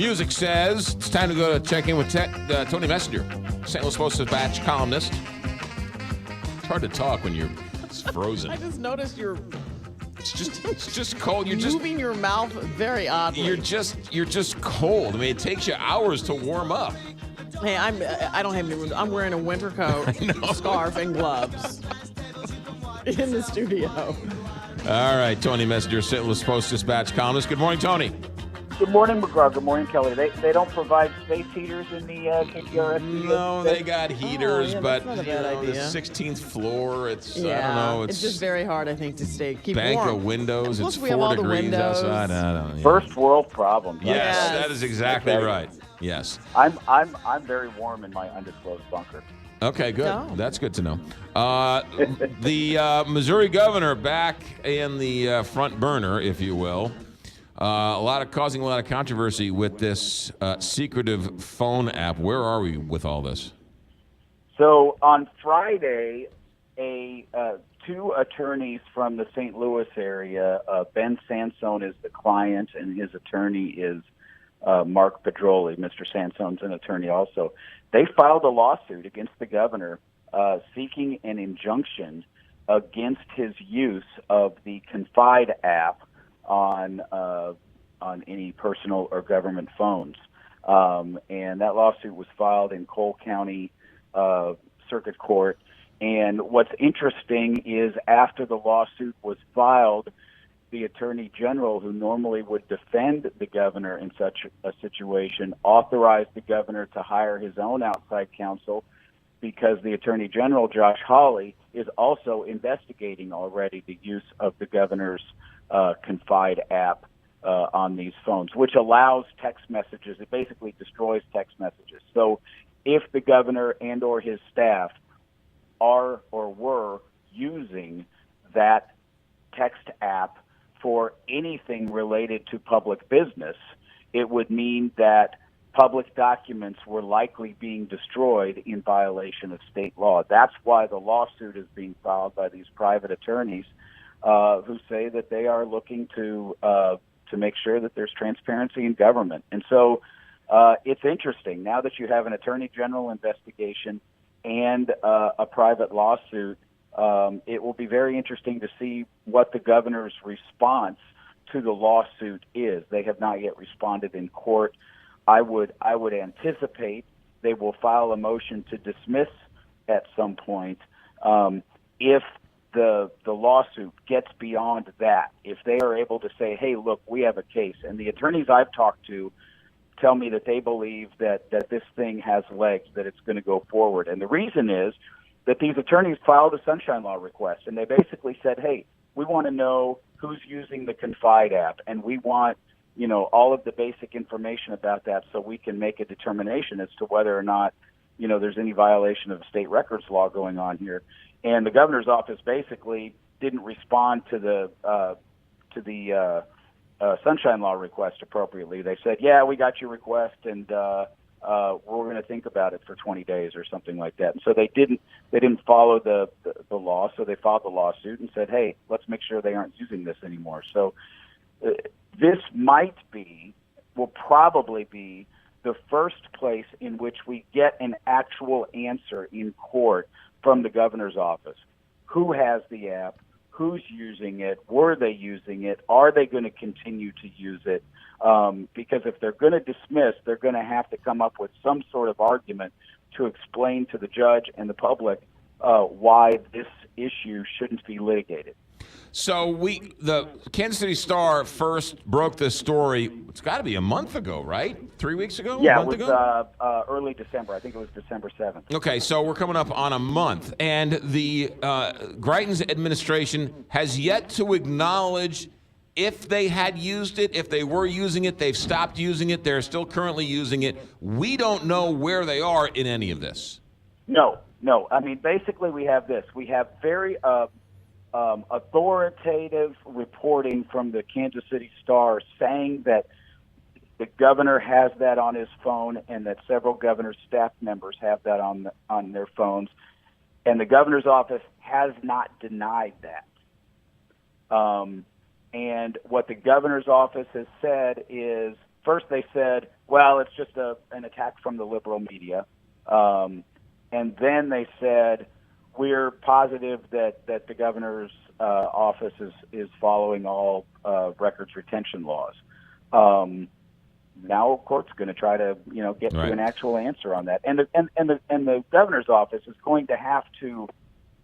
Music says it's time to go to check in with Tony Messenger, St. Louis Post-Dispatch columnist. It's hard to talk when you're frozen. I just noticed you're It's just cold. You're moving your mouth very oddly. You're just cold. I mean, it takes you hours to warm up. Hey, I don't have any. I'm wearing a winter coat, scarf, and gloves in the studio. All right, Tony Messenger, St. Louis Post-Dispatch columnist. Good morning, Tony. Good morning, McGraw. Good morning, Kelly. They don't provide space heaters in the KTRS? No, they got heaters, that's but not a bad the idea. 16th floor, I don't Yeah, know. it's just very hard, I think, to keep bank warm. of windows. And plus It's we have 4 all the degrees windows. outside. I don't know. First world problem. Yes, Yes. that is exactly Okay. right. Yes. I'm very warm in my undisclosed bunker. Okay, good. No. That's good to know. The Missouri governor back in the front burner, if you will. Causing a lot of controversy with this secretive phone app. Where are we with all this? So on Friday, two attorneys from the St. Louis area, Ben Sansone is the client, and his attorney is Mark Pedroli. Mr. Sansone's an attorney also. They filed a lawsuit against the governor seeking an injunction against his use of the Confide app on any personal or government phones. And that lawsuit was filed in Cole County Circuit Court. And what's interesting is after the lawsuit was filed, the Attorney General, who normally would defend the governor in such a situation, authorized the governor to hire his own outside counsel because the Attorney General, Josh Hawley, is also investigating already the use of the governor's Confide app on these phones, which allows text messages. It basically destroys text messages. So if the governor and or his staff are or were using that text app for anything related to public business, it would mean that public documents were likely being destroyed in violation of state law. That's why the lawsuit is being filed by these private attorneys who say that they are looking to make sure that there's transparency in government. And so it's interesting. Now that you have an attorney general investigation and a private lawsuit, it will be very interesting to see what the governor's response to the lawsuit is. They have not yet responded in court. I would anticipate they will file a motion to dismiss at some point. If the lawsuit gets beyond that, if they are able to say, hey, look, we have a case, and the attorneys I've talked to tell me that they believe that this thing has legs, that it's going to go forward. And the reason is that these attorneys filed a sunshine law request, and they basically said, hey, we want to know who's using the Confide app, and we want, all of the basic information about that so we can make a determination as to whether or not, there's any violation of state records law going on here. And the governor's office basically didn't respond to the sunshine law request appropriately. They said, yeah, we got your request, and we're going to think about it for 20 days or something like that. And so they didn't follow the law, so they filed the lawsuit and said, hey, let's make sure they aren't using this anymore. So this will probably be the first place in which we get an actual answer in court from the governor's office. Who has the app? Who's using it? Were they using it? Are they going to continue to use it? Because if they're going to dismiss, they're going to have to come up with some sort of argument to explain to the judge and the public why this issue shouldn't be litigated. So the Kansas City Star first broke this story, it's got to be a month ago, right? 3 weeks ago? Yeah, a month it was ago? Early December. I think it was December 7th. Okay, so we're coming up on a month. And the Greitens administration has yet to acknowledge if they had used it, if they were using it, they've stopped using it, they're still currently using it. We don't know where they are in any of this. No. I mean, basically we have this. We have very authoritative reporting from the Kansas City Star saying that the governor has that on his phone and that several governor's staff members have that on their phones. And the governor's office has not denied that. And what the governor's office has said is first they said, well, it's just an attack from the liberal media. And then they said, we're positive that the governor's office is following all records retention laws. Now, court's going to try to get to an actual answer on that, and the governor's office is going to have to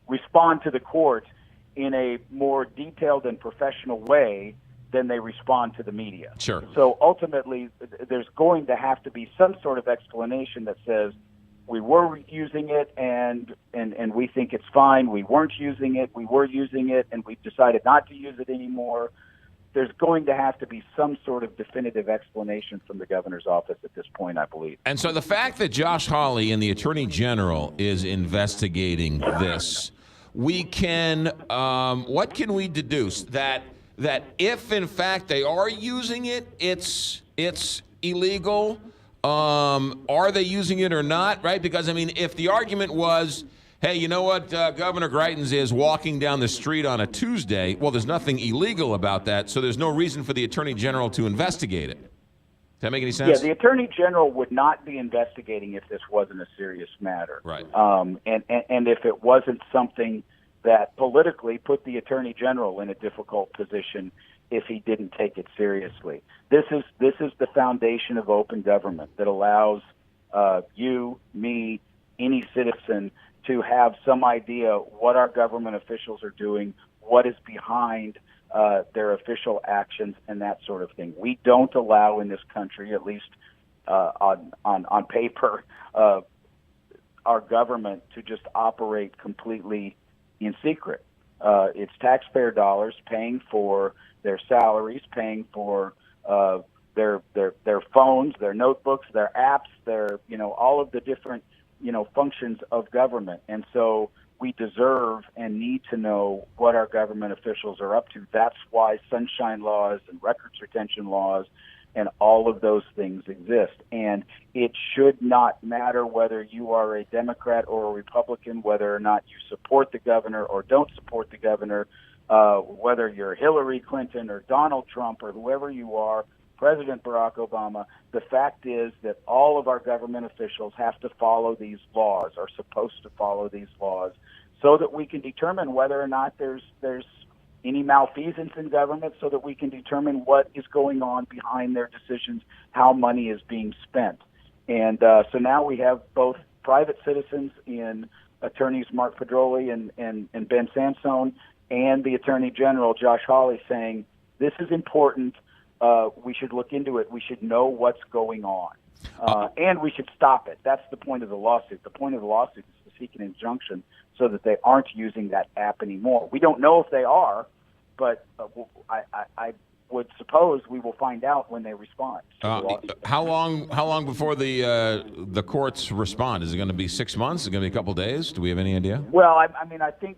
respond to the court in a more detailed and professional way than they respond to the media. Sure. So ultimately, there's going to have to be some sort of explanation that says, we were using it and we think it's fine. We weren't using it. We were using it and we've decided not to use it anymore. There's going to have to be some sort of definitive explanation from the governor's office at this point, I believe. And so the fact that Josh Hawley and the Attorney General is investigating this, we can, what can we deduce? That if in fact they are using it, it's illegal. Are they using it or not, right? Because, I mean, if the argument was, hey, you know what, Governor Greitens is walking down the street on a Tuesday, well, there's nothing illegal about that, so there's no reason for the Attorney General to investigate it. Does that make any sense? Yeah, the Attorney General would not be investigating if this wasn't a serious matter. Right. And if it wasn't something that politically put the Attorney General in a difficult position if he didn't take it seriously. This is the foundation of open government that allows you, me, any citizen to have some idea what our government officials are doing, what is behind their official actions, and that sort of thing. We don't allow in this country, at least on paper, our government to just operate completely in secret. It's taxpayer dollars paying for their salaries, paying for their phones, their notebooks, their apps, their all of the different functions of government. And so we deserve and need to know what our government officials are up to. That's why sunshine laws and records retention laws and all of those things exist. And it should not matter whether you are a Democrat or a Republican, whether or not you support the governor or don't support the governor, whether you're Hillary Clinton or Donald Trump or whoever you are, President Barack Obama. The fact is that all of our government officials have to follow these laws, are supposed to follow these laws, so that we can determine whether or not there's any malfeasance in government, so that we can determine what is going on behind their decisions, how money is being spent. And so now we have both private citizens in attorneys Mark Pedroli and Ben Sansone, and the Attorney General, Josh Hawley, saying, this is important. We should look into it. We should know what's going on. And we should stop it. That's the point of the lawsuit. The point of the lawsuit is to seek an injunction so that they aren't using that app anymore. We don't know if they are, but I would suppose we will find out when they respond to the lawsuit. How long before the courts respond? Is it going to be 6 months? Is it going to be a couple days? Do we have any idea? Well, I mean, I think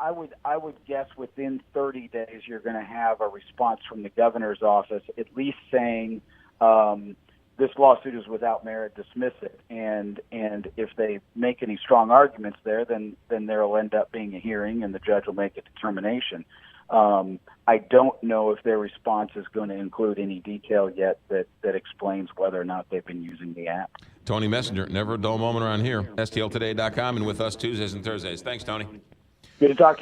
I would guess within 30 days you're going to have a response from the governor's office, at least saying this lawsuit is without merit, dismiss it. And if they make any strong arguments there, then there will end up being a hearing and the judge will make a determination. I don't know if their response is going to include any detail yet that explains whether or not they've been using the app. Tony Messenger, never a dull moment around here. STLtoday.com and with us Tuesdays and Thursdays. Thanks, Tony. Good to talk to you.